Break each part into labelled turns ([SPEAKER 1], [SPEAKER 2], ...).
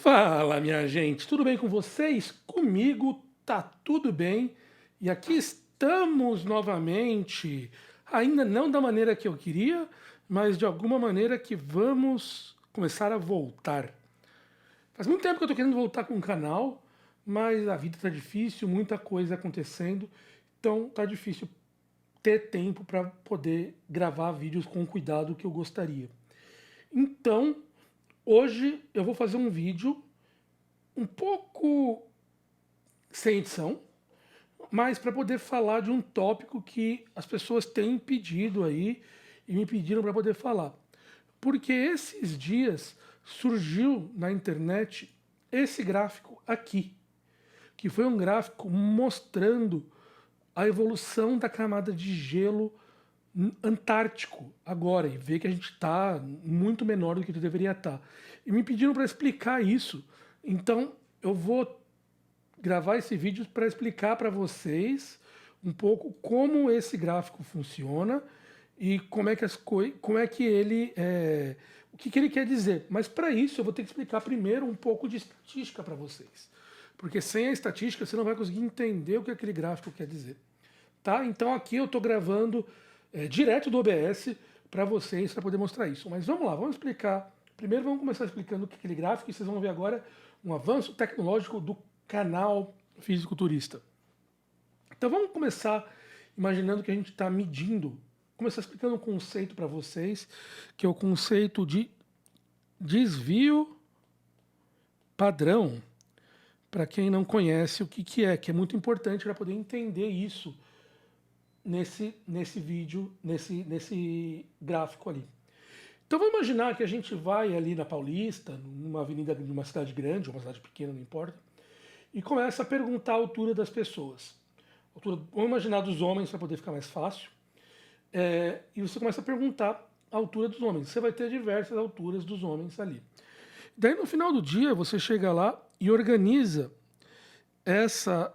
[SPEAKER 1] Fala, minha gente, tudo bem com vocês? Comigo tá tudo bem e aqui estamos novamente, ainda não da maneira que eu queria, mas de alguma maneira que vamos começar a voltar. Faz muito tempo que eu tô querendo voltar com o canal, mas a vida tá difícil, muita coisa acontecendo, então tá difícil ter tempo para poder gravar vídeos com o cuidado que eu gostaria. Então, hoje eu vou fazer um vídeo um pouco sem edição, mas para poder falar de um tópico que as pessoas têm pedido aí e me pediram para poder falar. Porque esses dias surgiu na internet esse gráfico aqui, que foi um gráfico mostrando a evolução da camada de gelo antártico agora, e ver que a gente está muito menor do que deveria estar. E me pediram para explicar isso, então eu vou gravar esse vídeo para explicar para vocês um pouco como esse gráfico funciona e como é que como é que ele o que ele quer dizer. Mas para isso eu vou ter que explicar primeiro um pouco de estatística para vocês, porque sem a estatística você não vai conseguir entender o que aquele gráfico quer dizer, tá? Então aqui eu estou gravando direto do OBS para vocês, para poder mostrar isso. Mas vamos lá, vamos explicar. Primeiro vamos começar explicando o que é aquele gráfico e vocês vão ver agora um avanço tecnológico do canal Fisiculturista. Então vamos começar imaginando que a gente está medindo, começar explicando um conceito para vocês, que é o conceito de desvio padrão, para quem não conhece o que é muito importante para poder entender isso nesse vídeo, nesse gráfico ali. Então vamos imaginar que a gente vai ali na Paulista, numa avenida de uma cidade grande, ou uma cidade pequena, não importa, e começa a perguntar a altura das pessoas. Vamos imaginar dos homens para poder ficar mais fácil. E você começa a perguntar a altura dos homens. Você vai ter diversas alturas dos homens ali. Daí no final do dia você chega lá e organiza essas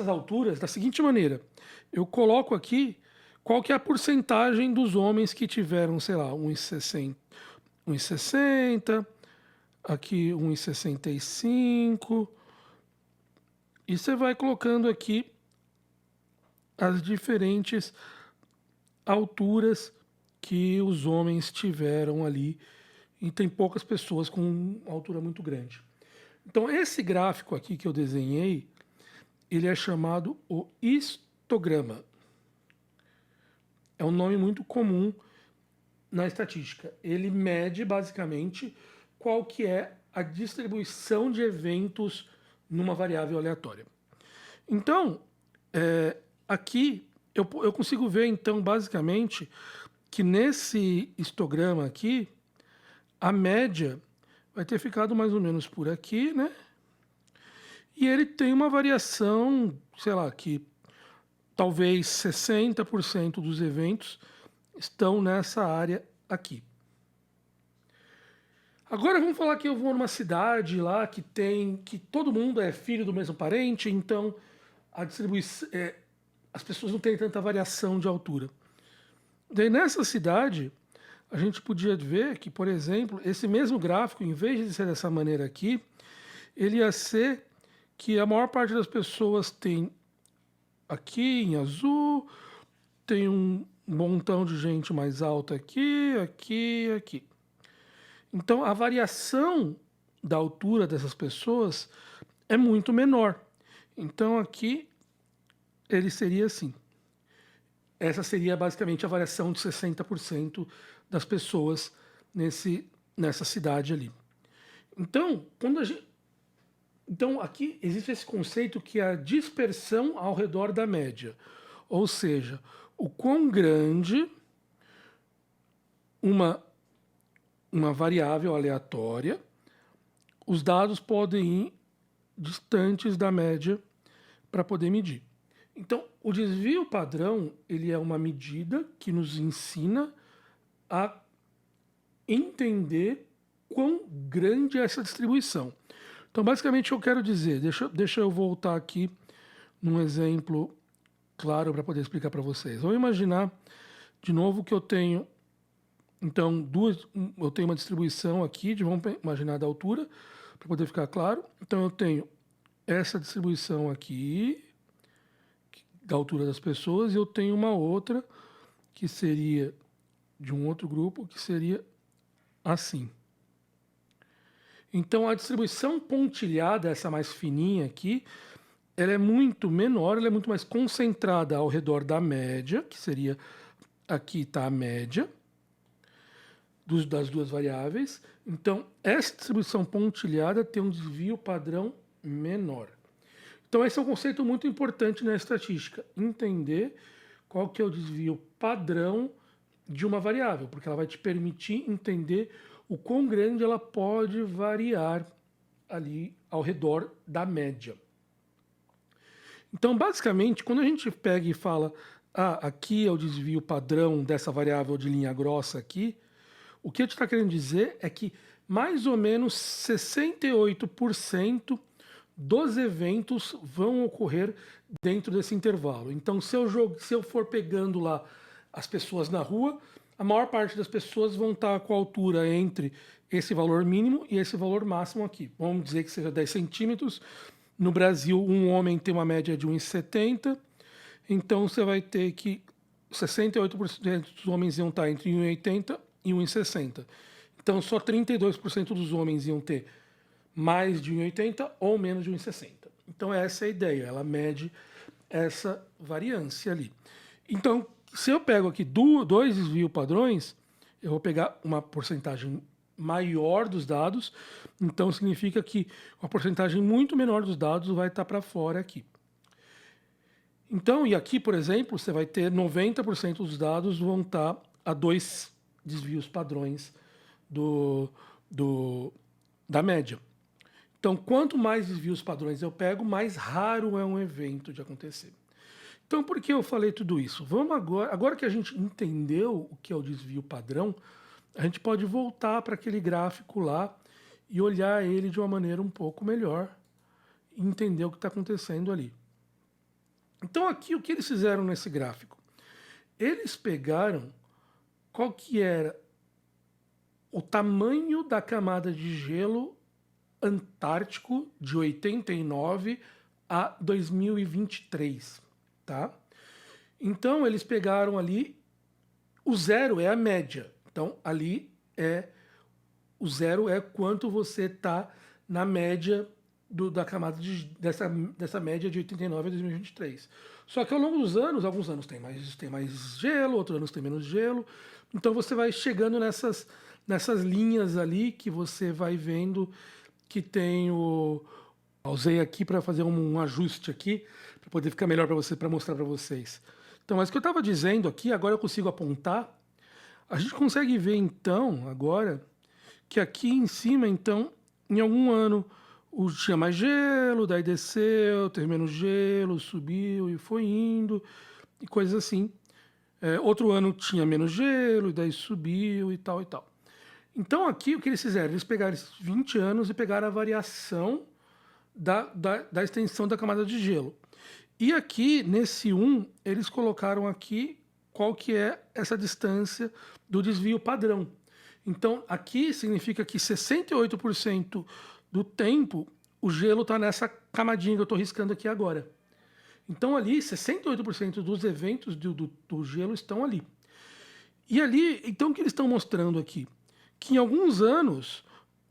[SPEAKER 1] alturas da seguinte maneira. Eu coloco aqui qual que é a porcentagem dos homens que tiveram, sei lá, 1,60, aqui 1,65, e você vai colocando aqui as diferentes alturas que os homens tiveram ali, e tem poucas pessoas com altura muito grande. Então esse gráfico aqui que eu desenhei, ele é chamado o histograma. É um nome muito comum na estatística. Ele mede basicamente qual que é a distribuição de eventos numa variável aleatória. Então, aqui eu consigo ver então basicamente que nesse histograma aqui a média vai ter ficado mais ou menos por aqui, né? E ele tem uma variação, sei lá, que talvez 60% dos eventos estão nessa área aqui. Agora vamos falar que eu vou numa cidade lá que todo mundo é filho do mesmo parente, então a distribuição, as pessoas não têm tanta variação de altura. Daí nessa cidade a gente podia ver que, por exemplo, esse mesmo gráfico, em vez de ser dessa maneira aqui, ele ia ser que a maior parte das pessoas tem aqui em azul, tem um montão de gente mais alta aqui, aqui, aqui. Então a variação da altura dessas pessoas é muito menor. Então aqui ele seria assim. Essa seria basicamente a variação de 60% das pessoas nessa cidade ali. Então, então aqui existe esse conceito que é a dispersão ao redor da média. Ou seja, o quão grande uma variável aleatória, os dados podem ir distantes da média para poder medir. Então, o desvio padrão, ele é uma medida que nos ensina a entender quão grande é essa distribuição. Então, basicamente, eu quero dizer, deixa eu voltar aqui num exemplo claro para poder explicar para vocês. Vamos imaginar de novo que eu tenho Então, eu tenho uma distribuição aqui, vamos imaginar da altura, para poder ficar claro. Então, eu tenho essa distribuição aqui, da altura das pessoas, e eu tenho uma outra, que seria de um outro grupo, que seria assim. Então, a distribuição pontilhada, essa mais fininha aqui, ela é muito menor, ela é muito mais concentrada ao redor da média, que seria, aqui está a média das duas variáveis. Então, essa distribuição pontilhada tem um desvio padrão menor. Então, esse é um conceito muito importante na estatística, entender qual que é o desvio padrão de uma variável, porque ela vai te permitir entender o quão grande ela pode variar ali ao redor da média. Então, basicamente, quando a gente pega e fala, aqui é o desvio padrão dessa variável de linha grossa aqui, o que a gente está querendo dizer é que mais ou menos 68% dos eventos vão ocorrer dentro desse intervalo. Então, se eu for pegando lá as pessoas na rua, a maior parte das pessoas vão estar com a altura entre esse valor mínimo e esse valor máximo aqui. Vamos dizer que seja 10 centímetros. No Brasil, um homem tem uma média de 1,70, então você vai ter que 68% dos homens iam estar entre 1,80 e 1,60. Então, só 32% dos homens iam ter mais de 1,80 ou menos de 1,60. Então, essa é a ideia, ela mede essa variância ali. Então, se eu pego aqui dois desvio padrões, eu vou pegar uma porcentagem maior dos dados, então significa que uma porcentagem muito menor dos dados vai estar para fora aqui. Então, e aqui, por exemplo, você vai ter 90% dos dados vão estar a dois desvios padrões da média. Então, quanto mais desvios padrões eu pego, mais raro é um evento de acontecer. Então, por que eu falei tudo isso? Vamos agora que a gente entendeu o que é o desvio padrão, a gente pode voltar para aquele gráfico lá e olhar ele de uma maneira um pouco melhor e entender o que está acontecendo ali. Então, aqui, o que eles fizeram nesse gráfico? Eles pegaram qual que era o tamanho da camada de gelo antártico de 89 a 2023, tá? Então, eles pegaram ali, o zero é a média. Então, ali o zero é quanto você está na média da camada dessa média de 89 a 2023. Só que ao longo dos anos, alguns anos tem mais gelo, outros anos tem menos gelo. Então você vai chegando nessas linhas ali que você vai vendo que tem usei aqui para fazer um ajuste aqui, para poder ficar melhor para mostrar para vocês. Então, mas o que eu estava dizendo aqui, agora eu consigo apontar. A gente consegue ver então, agora, que aqui em cima, então, em algum ano tinha mais gelo, daí desceu, teve menos gelo, subiu e foi indo, e coisas assim. Outro ano tinha menos gelo, e daí subiu e tal e tal. Então aqui o que eles fizeram? Eles pegaram esses 20 anos e pegaram a variação da extensão da camada de gelo. E aqui, nesse 1, eles colocaram aqui qual que é essa distância do desvio padrão. Então, aqui significa que 68% do tempo o gelo está nessa camadinha que eu estou riscando aqui agora. Então, ali, 68% dos eventos do gelo estão ali. E ali, então, o que eles estão mostrando aqui? Que em alguns anos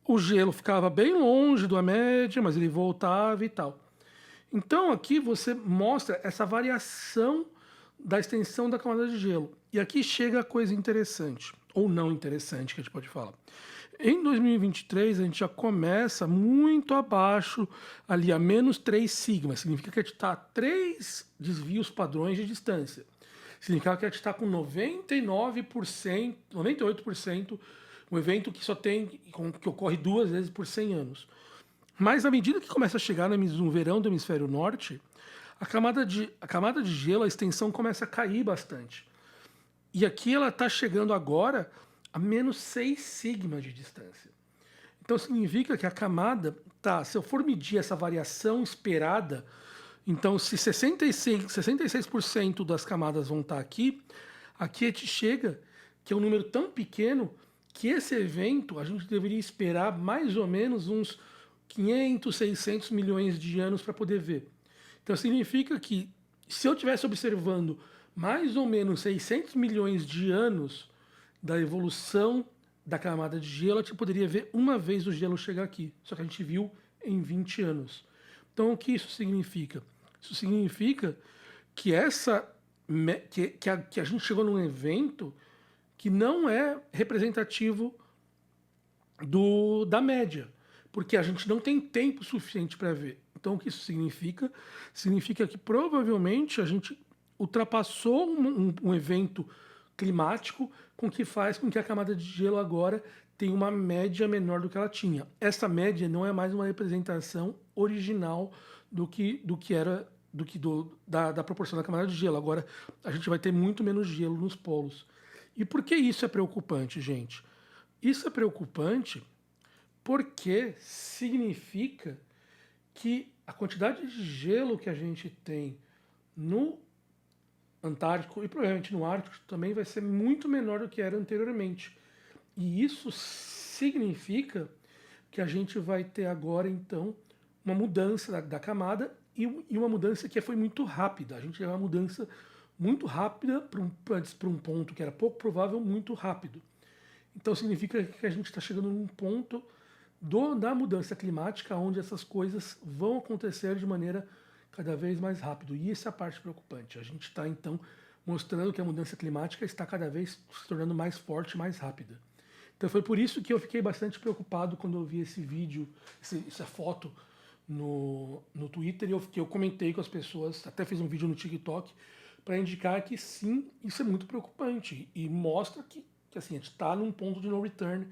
[SPEAKER 1] o gelo ficava bem longe da média, mas ele voltava e tal. Então, aqui você mostra essa variação da extensão da camada de gelo. E aqui chega a coisa interessante, ou não interessante, que a gente pode falar. Em 2023, a gente já começa muito abaixo, ali a menos 3 sigma. Significa que a gente está a 3 desvios padrões de distância. Significa que a gente está com 99%, 98%, um evento que que ocorre 2 vezes por 100 anos. Mas à medida que começa a chegar no verão do hemisfério norte, a camada de gelo, a extensão começa a cair bastante. E aqui ela está chegando agora a menos 6 sigma de distância. Então significa que a camada se eu for medir essa variação esperada, então se 66% das camadas vão estar aqui a gente chega que é um número tão pequeno que esse evento a gente deveria esperar mais ou menos uns 500, 600 milhões de anos para poder ver. Então significa que se eu estivesse observando mais ou menos 600 milhões de anos da evolução da camada de gelo, a gente poderia ver uma vez o gelo chegar aqui. Só que a gente viu em 20 anos. Então o que isso significa? Isso significa que que a gente chegou num evento que não é representativo da média, porque a gente não tem tempo suficiente para ver. Então, o que isso significa? Significa que provavelmente a gente ultrapassou um evento climático com que faz com que a camada de gelo agora tenha uma média menor do que ela tinha. Essa média não é mais uma representação original do que era da proporção da camada de gelo. Agora a gente vai ter muito menos gelo nos polos. E por que isso é preocupante, gente? Isso é preocupante porque significa que a quantidade de gelo que a gente tem no Antártico e provavelmente no Ártico também vai ser muito menor do que era anteriormente. E isso significa que a gente vai ter agora, então, uma mudança da camada e uma mudança que foi muito rápida. A gente teve uma mudança muito rápida para um ponto que era pouco provável, muito rápido. Então significa que a gente está chegando num ponto da mudança climática onde essas coisas vão acontecer de maneira cada vez mais rápida. E essa é a parte preocupante. A gente está, então, mostrando que a mudança climática está cada vez se tornando mais forte, mais rápida. Então foi por isso que eu fiquei bastante preocupado quando eu vi esse vídeo, essa foto no Twitter, e eu comentei com as pessoas, até fiz um vídeo no TikTok, para indicar que sim, isso é muito preocupante e mostra que assim, a gente está num ponto de no return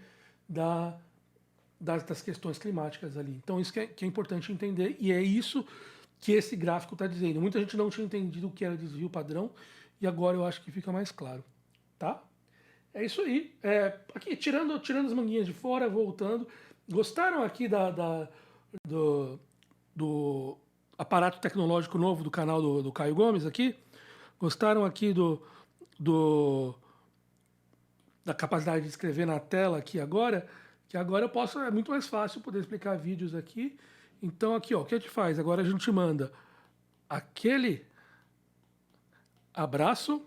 [SPEAKER 1] das questões climáticas ali. Então isso que é importante entender, e é isso que esse gráfico está dizendo. Muita gente não tinha entendido o que era desvio padrão, e agora eu acho que fica mais claro, tá? É isso aí. Aqui, tirando as manguinhas de fora, voltando. Gostaram aqui do aparato tecnológico novo do canal do Caio Gomes aqui? Gostaram aqui do da capacidade de escrever na tela aqui agora? Que agora eu posso, é muito mais fácil poder explicar vídeos aqui. Então aqui, ó, o que a gente faz? Agora a gente manda aquele abraço.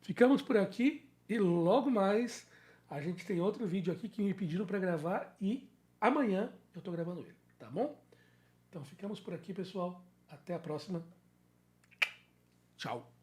[SPEAKER 1] Ficamos por aqui e logo mais a gente tem outro vídeo aqui que me pediram para gravar e amanhã eu estou gravando ele, tá bom? Então ficamos por aqui, pessoal. Até a próxima. Tchau.